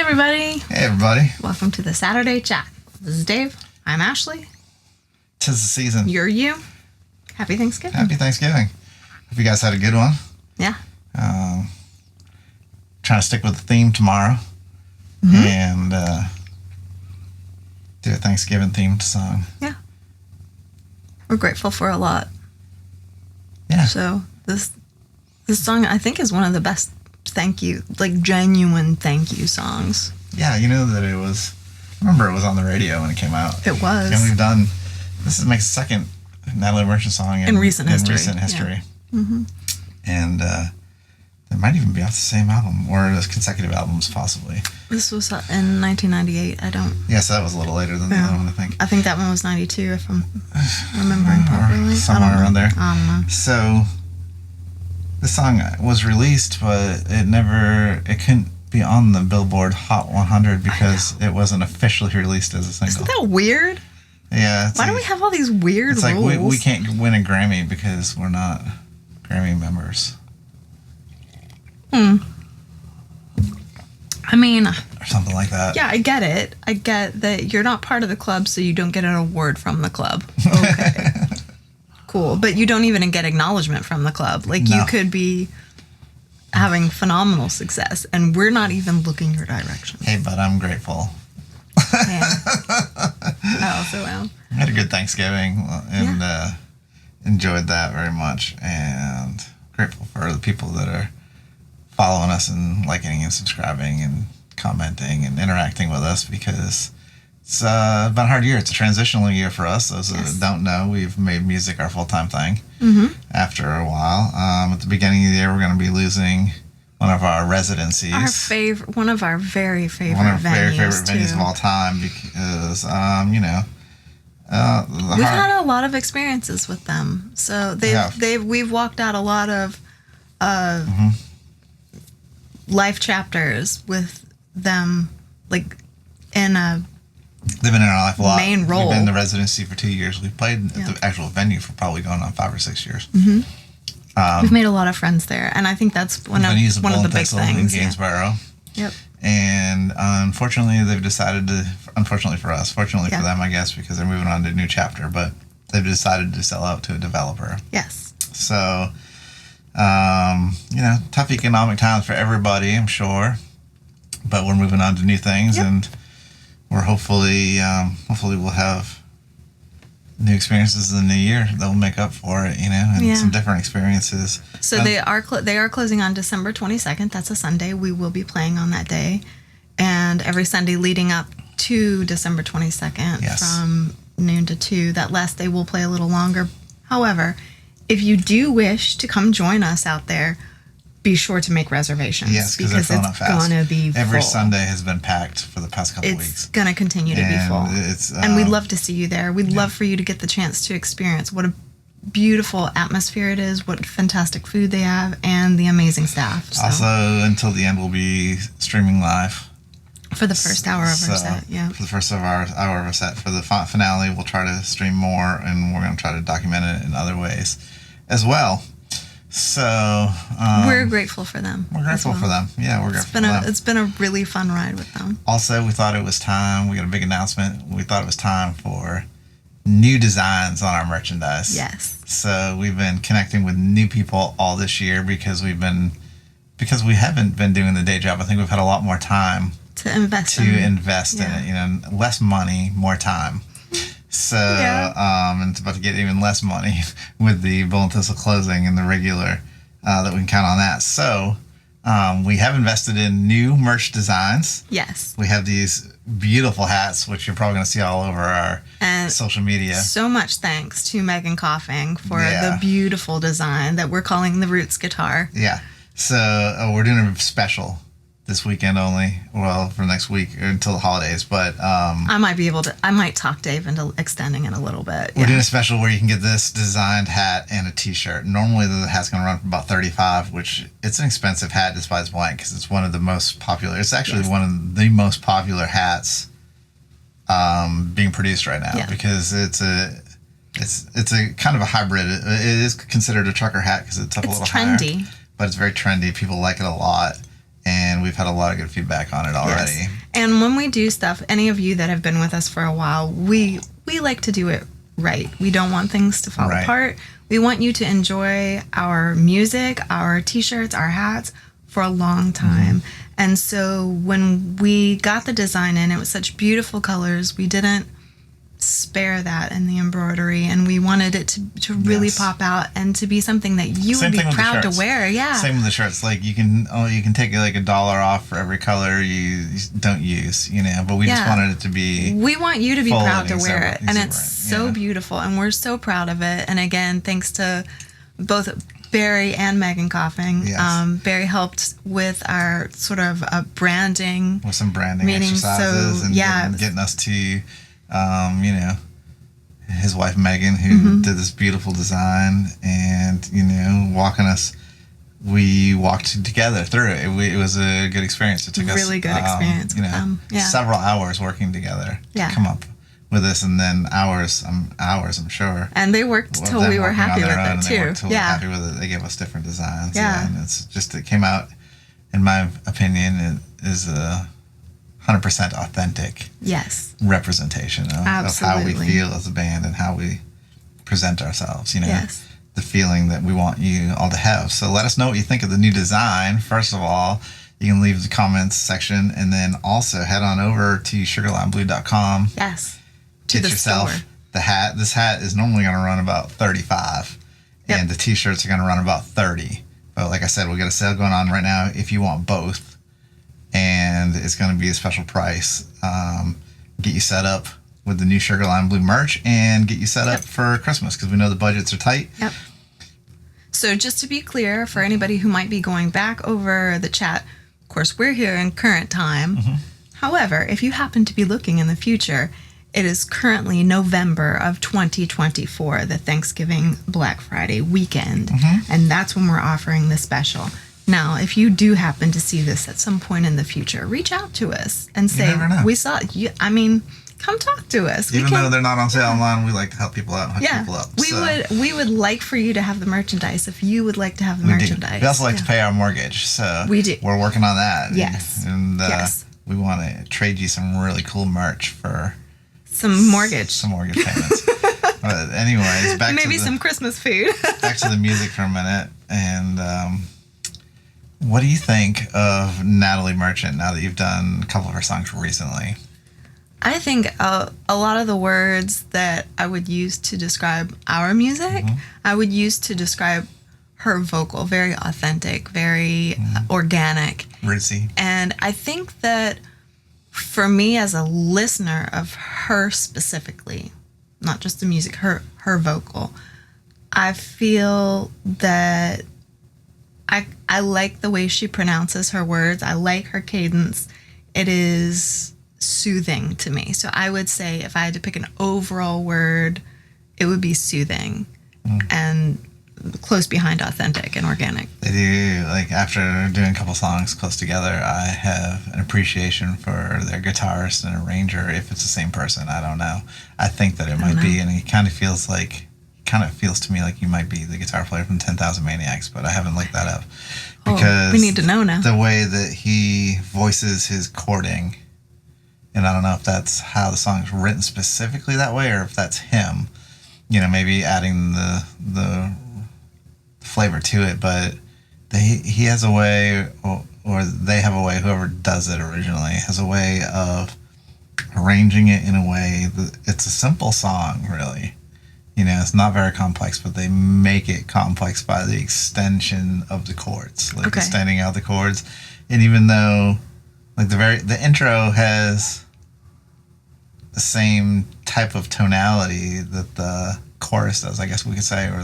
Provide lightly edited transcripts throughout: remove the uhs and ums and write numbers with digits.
everybody. Hey, everybody. Welcome to the Saturday Chat. This is Dave. I'm Ashley. 'Tis the season. You're you. Happy Thanksgiving. Happy Thanksgiving. Hope you guys had a good one. Yeah. Trying to stick with the theme tomorrow and do a Thanksgiving themed song. Yeah. We're grateful for a lot. Yeah. So this song I think is one of the best thank you, like genuine thank you songs. Yeah, you know that it was, I remember it was on the radio when it came out. It was. And we've done, this is makes the second Natalie Merchant song in recent history. Yeah. Mm-hmm. And they might even be off the same album or as consecutive albums possibly. This was in 1998. Yeah, so that was a little later than the other one, I think. I think that one was 92 if I'm remembering properly. Somewhere around there. I don't know. So the song was released, but it couldn't be on the Billboard Hot 100 because it wasn't officially released as a single. Isn't that weird? Yeah. Why do we have all these weird rules? It's like we can't win a Grammy because we're not Grammy members. I mean, or something like that. Yeah, I get it. I get that you're not part of the club, so you don't get an award from the club. Okay. Cool. But you don't even get acknowledgement from the club. Like, you could be having phenomenal success, and we're not even looking your direction. Hey, but I'm grateful. Yeah. I also am. I had a good Thanksgiving and enjoyed that very much, and grateful for the people that are following us and liking and subscribing and commenting and interacting with us, because it's been a hard year. It's a transitional year for us. Those that don't know, we've made music our full-time thing after a while. At the beginning of the year, we're going to be losing one of our residencies. One of our very favorite venues of all time, because, we've had a lot of experiences with them. So we've walked out a lot of life chapters with them, like in a they've been in our life a lot. Main role. We've been in the residency for 2 years. We've played at the actual venue for probably going on 5 or 6 years. We've made a lot of friends there, and I think that's one of the big things. In Gainsborough. Yep. And unfortunately, they've decided to. Unfortunately for us, fortunately for them, I guess, because they're moving on to a new chapter. But they've decided to sell out to a developer. Yes. So, tough economic times for everybody, I'm sure. But we're moving on to new things, and we're hopefully we'll have new experiences in the new year that will make up for it, and some different experiences. So they are closing on December 22nd. That's a Sunday. We will be playing on that day, and every Sunday leading up to December 22nd from noon to 2. That last day we'll play a little longer. However, if you do wish to come join us out there, be sure to make reservations. Yes, because it's going to be full. Every Sunday has been packed for the past couple weeks. It's going to continue to be full. And we'd love to see you there. We'd love for you to get the chance to experience what a beautiful atmosphere it is, what fantastic food they have, and the amazing staff. So. Also, until the end, we'll be streaming live. For the first hour of our set, For the first hour of our set. For the finale, we'll try to stream more, and we're going to try to document it in other ways as well. So we're grateful for them. We're grateful for them. Yeah, we're grateful for them. It's been a really fun ride with them. Also, we thought it was time. We got a big announcement. We thought it was time for new designs on our merchandise. Yes. So we've been connecting with new people all this year because we haven't been doing the day job. I think we've had a lot more time to invest in it. Less money, more time. So, and it's about to get even less money with the Bull and Thistle closing and the regular that we can count on that. So, we have invested in new merch designs. Yes. We have these beautiful hats, which you're probably going to see all over our social media. So much thanks to Megan Coughing for the beautiful design that we're calling the Roots Guitar. Yeah. So, we're doing a special this weekend only, for next week or until the holidays, but I might talk Dave into extending it a little bit. We're doing a special where you can get this designed hat and a t-shirt. Normally the hat's going to run for about $35, which it's an expensive hat despite its blank, because it's one of the most popular. It's actually one of the most popular hats being produced right now, because it's a kind of a hybrid. It is considered a trucker hat because it's up a little higher. It's trendy. But it's very trendy. People like it a lot. And we've had a lot of good feedback on it already. Yes. And when we do stuff, any of you that have been with us for a while, we like to do it right. We don't want things to fall apart. We want you to enjoy our music, our t-shirts, our hats for a long time. And so when we got the design in, it was such beautiful colors. We didn't spare that in the embroidery, and we wanted it to really pop out and to be something that you would be proud to wear. Same with the shirts. Like you can take like $1 off for every color you don't use, but we just wanted it to be, we want you to be proud to wear it, and it's so beautiful, and we're so proud of it. And again, thanks to both Barry and Megan Coughing. Barry helped with our sort of branding, with some branding exercises, and getting us to his wife Megan, who did this beautiful design, and walking us. We walked together through it. It was a good experience. It took us really good experience. Several hours working together to come up with this, and then hours, I'm sure. And they worked till we were happy with it too. They worked till we were happy with it. They gave us different designs. And it's just, it came out, in my opinion, it is a 100% authentic representation of how we feel as a band and how we present ourselves, the feeling that we want you all to have. So let us know what you think of the new design. First of all, you can leave the comments section, and then also head on over to SugarLimeBlue.com. Get yourself the hat. This hat is normally going to run about $35, and the t-shirts are going to run about $30. But like I said, we've got a sale going on right now if you want both, and it's going to be a special price. Get you set up with the new SugarLimeBlue merch, and get you set up for Christmas, because we know the budgets are tight. So just to be clear, for anybody who might be going back over the chat, of course, we're here in current time. However, if you happen to be looking in the future, it is currently November of 2024, the Thanksgiving Black Friday weekend, and that's when we're offering the special. Now, if you do happen to see this at some point in the future, reach out to us and say, we saw you. I mean, come talk to us. Even though they're not on sale online, we like to help people out and hook people up. We would like for you to have the merchandise if you would like to have the merchandise. We also like to pay our mortgage, so we do. We're working on that. And we want to trade you some really cool merch for some mortgage payments. But anyways, maybe some Christmas food. Back to the music for a minute. And what do you think of Natalie Merchant now that you've done a couple of her songs recently? I think a lot of the words that I would use to describe our music, I would use to describe her vocal. Very authentic, very organic. Ritzy. And I think that for me as a listener of her specifically, not just the music, her vocal, I feel that I like the way she pronounces her words. I like her cadence. It is soothing to me. So I would say if I had to pick an overall word, it would be soothing and close behind authentic and organic. They do, like, after doing a couple songs close together, I have an appreciation for their guitarist and arranger. If it's the same person, I don't know. I think that it might be, and it kind of feels to me like you might be the guitar player from 10,000 Maniacs, but I haven't looked that up. Because we need to know now. The way that he voices his chording, and I don't know if that's how the song's written specifically that way, or if that's him, maybe adding the flavor to it, but he has a way, or they have a way, whoever does it originally has a way of arranging it in a way that it's a simple song, really. It's not very complex, but they make it complex by the extension of the chords, extending out the chords. And even though, like, the intro has the same type of tonality that the chorus does, I guess we could say, or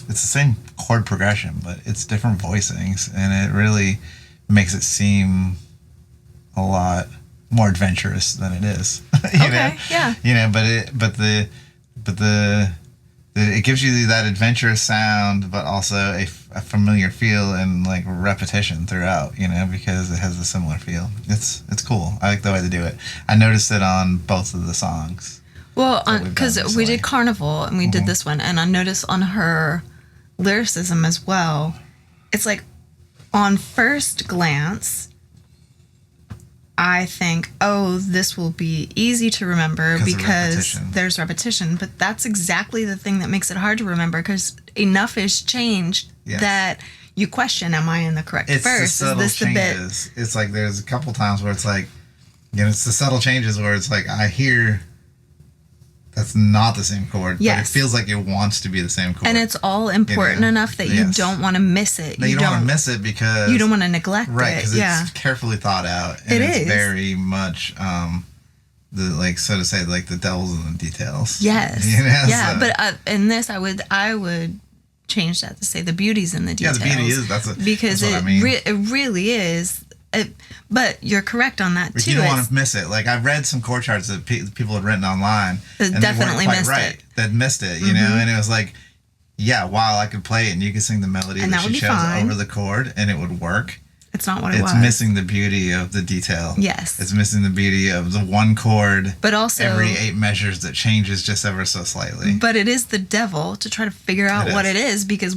it's the same chord progression, but it's different voicings, and it really makes it seem a lot more adventurous than it is. It gives you that adventurous sound, but also a familiar feel and like repetition throughout, because it has a similar feel. It's cool. I like the way they do it. I noticed it on both of the songs. Well, because we did Carnival and we did this one, and I noticed on her lyricism as well, it's like on first glance, I think, oh, this will be easy to remember because there's repetition. But that's exactly the thing that makes it hard to remember, because enough has changed that you question, am I in the correct verse? Is this the bit? It's like there's a couple times where it's like, it's the subtle changes where it's like I hear that's not the same chord, but it feels like it wants to be the same chord. And it's all important enough that you don't want to miss it. No, you don't want to miss it because... You don't want to neglect it. Right, because it's carefully thought out. And it's very much, so to say, like the devil's in the details. Yes. Yeah, but in this, I would change that to say the beauty's in the details. Yeah, the beauty is, because that's what I mean. It really is. But you're correct on that, too. You don't want to miss it. Like, I've read some chord charts that people had written online. And definitely missed it. That missed it, you know? And it was like, while I could play it and you could sing the melody that she chose over the chord and it would work. It's not what it was. It's missing the beauty of the detail. Yes. It's missing the beauty of the one chord. But also... every 8 measures that changes just ever so slightly. But it is the devil to try to figure out what it is, because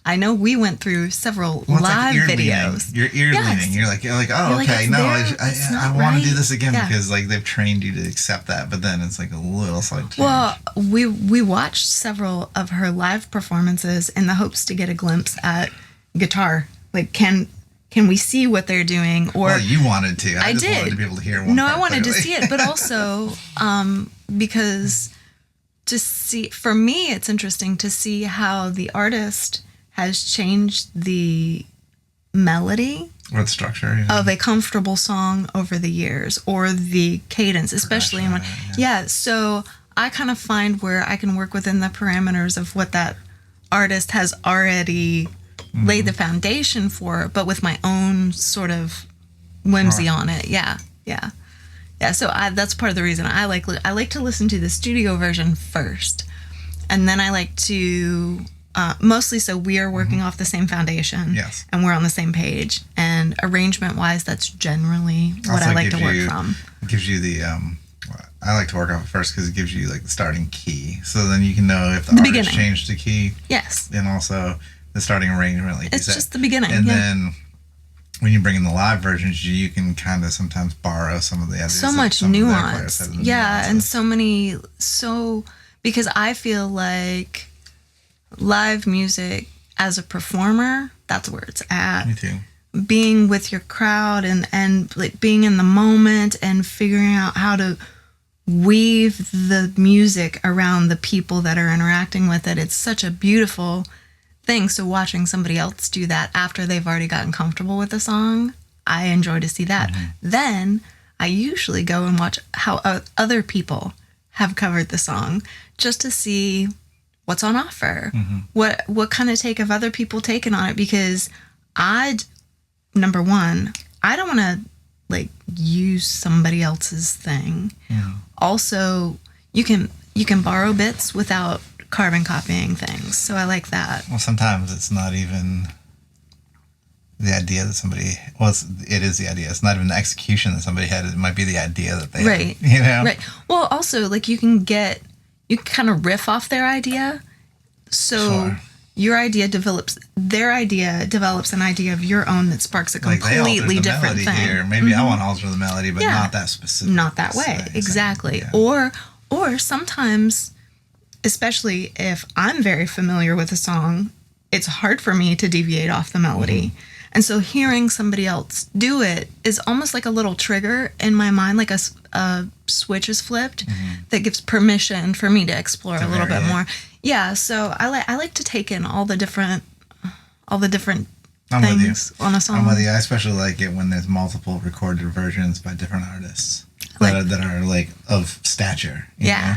I know we went through several live videos. You're ear leaning. You're like, oh, okay, no, I want to do this again because like they've trained you to accept that. But then it's like a little slight change. Well, we watched several of her live performances in the hopes to get a glimpse at guitar. Like, can we see what they're doing? Or well, you wanted to. I just did. wanted to be able to hear one. No, I wanted to see it, but also because for me, it's interesting to see how the artist has changed the melody or the structure of a comfortable song over the years, or the cadence, especially in one. So I kind of find where I can work within the parameters of what that artist has already laid the foundation for, but with my own sort of whimsy on it. Yeah. So that's part of the reason I like to listen to the studio version first, and then I like to mostly so we are working off the same foundation, and we're on the same page. And arrangement wise, that's generally what I like to work from. It gives you the I like to work off it first because it gives you like the starting key, so then you can know if the artist changed the key. Yes, and also the starting arrangement, like it's just the beginning. And then when you bring in the live versions, you can kind of sometimes borrow some of the ideas. So much nuance. And because I feel like live music as a performer, that's where it's at. Me too. Being with your crowd and like being in the moment and figuring out how to weave the music around the people that are interacting with it. It's such a beautiful thing. So watching somebody else do that after they've already gotten comfortable with the song, I enjoy to see that. Then I usually go and watch how other people have covered the song, just to see what's on offer, what kind of take have other people taken on it, because number one, I don't want to like use somebody else's thing. Also, you can borrow bits without carbon copying things, so I like that. Well, sometimes it's not even the idea that somebody... Well, it is the idea. It's not even the execution that somebody had. It might be the idea that they had, you know? Right. Well, also, like, you can kind of riff off their idea. So your idea develops... Their idea develops an idea of your own that sparks a completely different thing. Here. Maybe I want to alter the melody, but not that specific. Not that way. Exactly. Or sometimes... especially if I'm very familiar with a song, it's hard for me to deviate off the melody. And so hearing somebody else do it is almost like a little trigger in my mind, like a switch is flipped that gives permission for me to explore a little bit more. Yeah, so I like to take in all the different things on a song. I'm with you. I especially like it when there's multiple recorded versions by different artists that are like of stature. You know?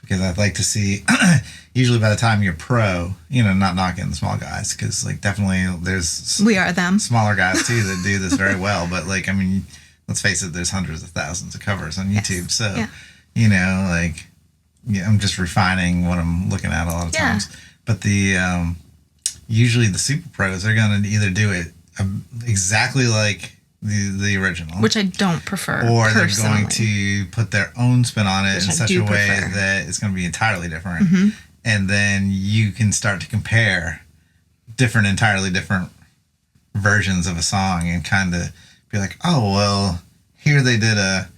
Because I'd like to see, usually by the time you're pro, not knocking the small guys, because like definitely we are them smaller guys too that do this very well. But like, I mean, let's face it, there's hundreds of thousands of covers on YouTube. So, I'm just refining what I'm looking at a lot of times. But usually the super pros are going to either do it exactly like the original, which I don't prefer, or they're going to put their own spin on it in such a way that it's going to be entirely different, and then you can start to compare entirely different versions of a song and kind of be like, oh, well, here they did a,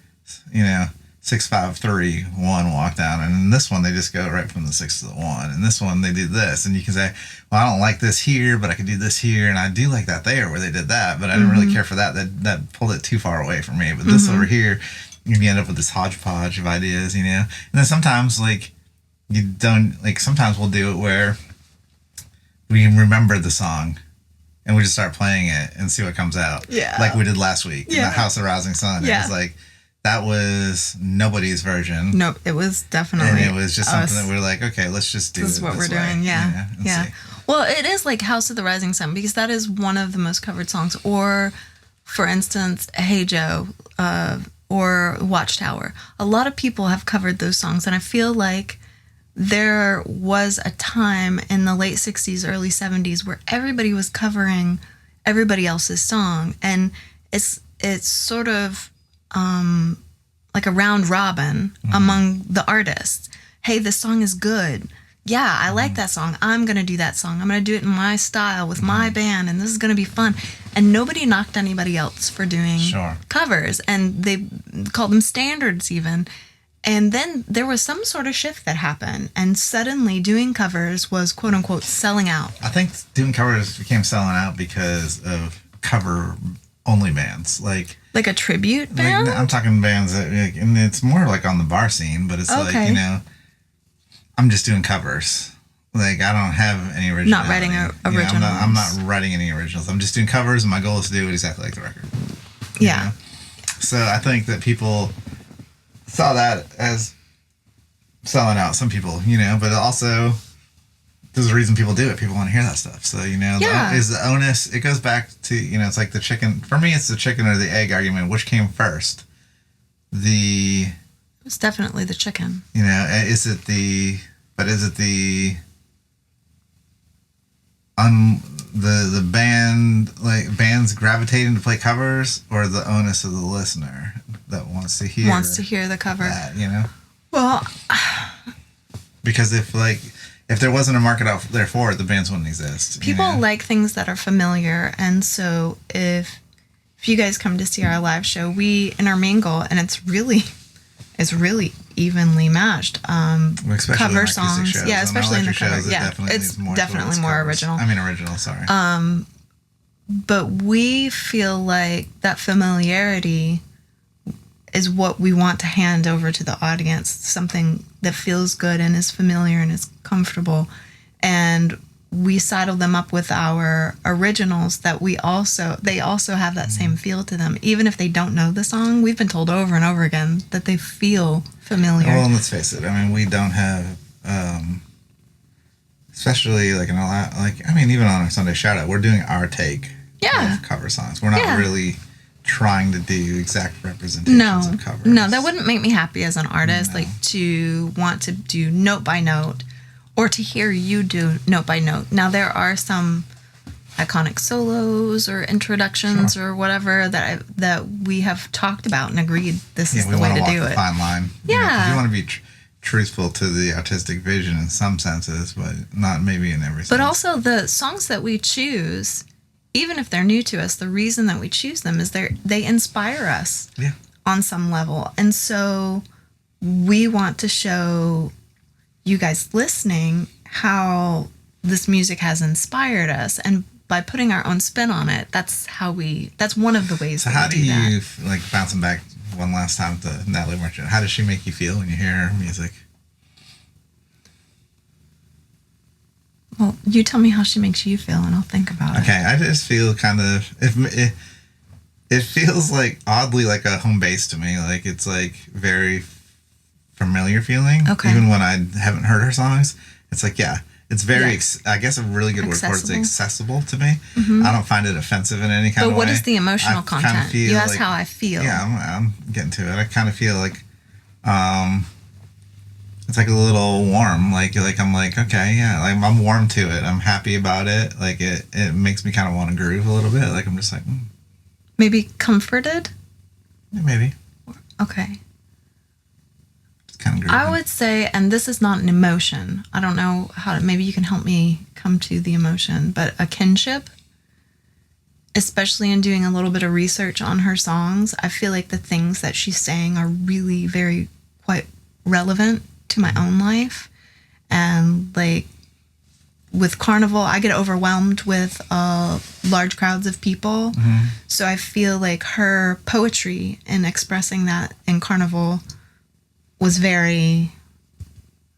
6-5-3-1 walk down, and in this one they just go right from the 6 to the 1, and this one they do this, and you can say, well, I don't like this here, but I could do this here, and I do like that there where they did that, but I didn't really care for that pulled it too far away from me, but this over here, you end up with this hodgepodge of ideas, and then sometimes like you don't, like sometimes we'll do it where we remember the song and we just start playing it and see what comes out, like we did last week in the House of Rising Sun. It was like, that was nobody's version. Nope, it was definitely. And it was just something that we were like, okay, let's just do this is what we're doing. Yeah. Well, it is like House of the Rising Sun because that is one of the most covered songs. Or, for instance, Hey Joe, or Watchtower. A lot of people have covered those songs, and I feel like there was a time in the late 60s, early 70s where everybody was covering everybody else's song, and it's sort of like a round robin among the artists. Hey, this song is good. Yeah, I like that song. I'm going to do that song. I'm going to do it in my style with my band, and this is going to be fun. And nobody knocked anybody else for doing covers, and they called them standards even. And then there was some sort of shift that happened, and suddenly doing covers was quote unquote selling out. I think doing covers became selling out because of cover only bands, like a tribute band. Like, I'm talking bands that, and it's more like on the bar scene, but it's like, I'm just doing covers. Like, I don't have any originals. Not writing originals. I'm not writing any originals. I'm just doing covers, and my goal is to do it exactly like the record. Yeah. So I think that people saw that as selling out. Some people, but also there's a reason people do it. People want to hear that stuff. So, is the onus, it goes back to, it's like the chicken. For me, it's the chicken or the egg argument. Which came first? It's definitely the chicken. Is it the band, like bands gravitating to play covers, or the onus of the listener that wants to hear the cover? That, Well, because if there wasn't a market out there for it, the bands wouldn't exist. People like things that are familiar, and so if you guys come to see our live show, we intermingle, and it's really evenly matched. Cover songs, especially in the cover. It's definitely more original. I mean original, sorry. But we feel like that familiarity is what we want to hand over to the audience, something that feels good and is familiar and is comfortable. And we saddle them up with our originals that they also have that same feel to them. Even if they don't know the song, we've been told over and over again that they feel familiar. Well, and let's face it, I mean, we don't have, especially even on our Sunday Shout Out, we're doing our take of cover songs. We're not really trying to do exact representations of covers. No, that wouldn't make me happy as an artist, to want to do note by note or to hear you do note by note. Now, there are some iconic solos or introductions or whatever that we have talked about and agreed this is the way to do it. Fine line. Yeah. You want to be truthful to the artistic vision in some senses, but not maybe in every sense. But also the songs that we choose, even if they're new to us, the reason that we choose them is they inspire us on some level. And so we want to show you guys listening how this music has inspired us. And by putting our own spin on it, that's one of the ways so that we do that. So how do you, bouncing back one last time to Natalie Merchant, how does she make you feel when you hear her music? Well, you tell me how she makes you feel, and I'll think about it. Okay, I just feel kind of it feels like oddly like a home base to me. Like it's like very familiar feeling. Okay. Even when I haven't heard her songs, it's like it's very. I guess a really good word for it is accessible to me. Mm-hmm. I don't find it offensive in any kind of way. But what is the emotional content? You asked how I feel. Yeah, I'm getting to it. I kind of feel like. It's like a little warm, like I'm like, okay, I'm warm to it. I'm happy about it. Like it makes me kind of want to groove a little bit. Like I'm just like, maybe comforted. Yeah, maybe. Okay. It's kind of groovy. I would say, and this is not an emotion. I don't know maybe you can help me come to the emotion, but a kinship. especially in doing a little bit of research on her songs, I feel like the things that she's saying are really very quite relevant to my own life. And like with Carnival, I get overwhelmed with large crowds of people. So I feel like her poetry and expressing that in Carnival was very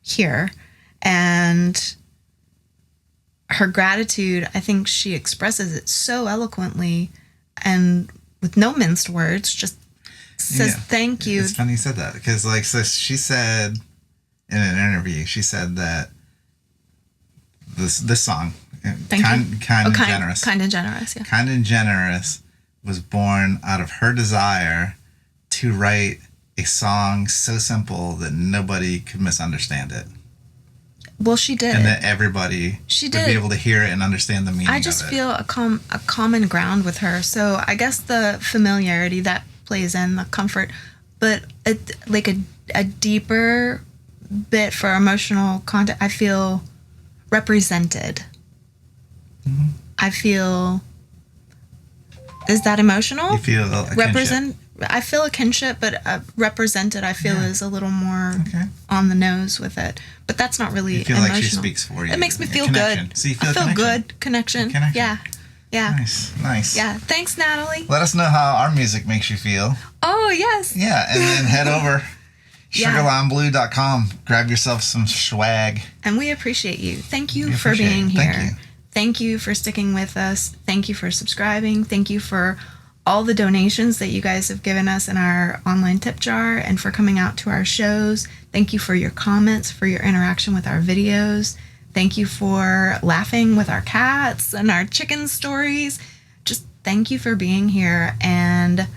here. And her gratitude, I think she expresses it so eloquently and with no minced words, just says thank you. It's funny you said that because, like, so she said in an interview, she said that this song, Kind and Generous. Kind and Generous, yeah. Kind and Generous was born out of her desire to write a song so simple that nobody could misunderstand it. Well, she did. And that everybody would be able to hear it and understand the meaning of it. I just feel a common ground with her. So I guess the familiarity that plays in, the comfort, but like a deeper bit for emotional content, I feel represented. I feel, is that emotional? You feel a kinship. I feel a kinship, but represented, I feel, is a little more on the nose with it. But that's not really you feel emotional. Like she speaks for you. It makes me feel connection. good. So you feel I feel connection. good. Connection. Connection. Yeah. Nice. Yeah. Thanks, Natalie. Let us know how our music makes you feel. Oh, yes. Yeah, and then head over SugarLimeBlue.com. Grab yourself some swag. And we appreciate you. Thank you for being here. Thank you. Thank you for sticking with us. Thank you for subscribing. Thank you for all the donations that you guys have given us in our online tip jar and for coming out to our shows. Thank you for your comments, for your interaction with our videos. Thank you for laughing with our cats and our chicken stories. Just thank you for being here. And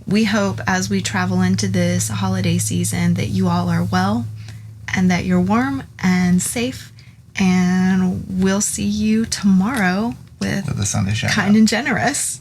we hope as we travel into this holiday season that you all are well and that you're warm and safe. And we'll see you tomorrow with the Sunday Shout Kind and Generous.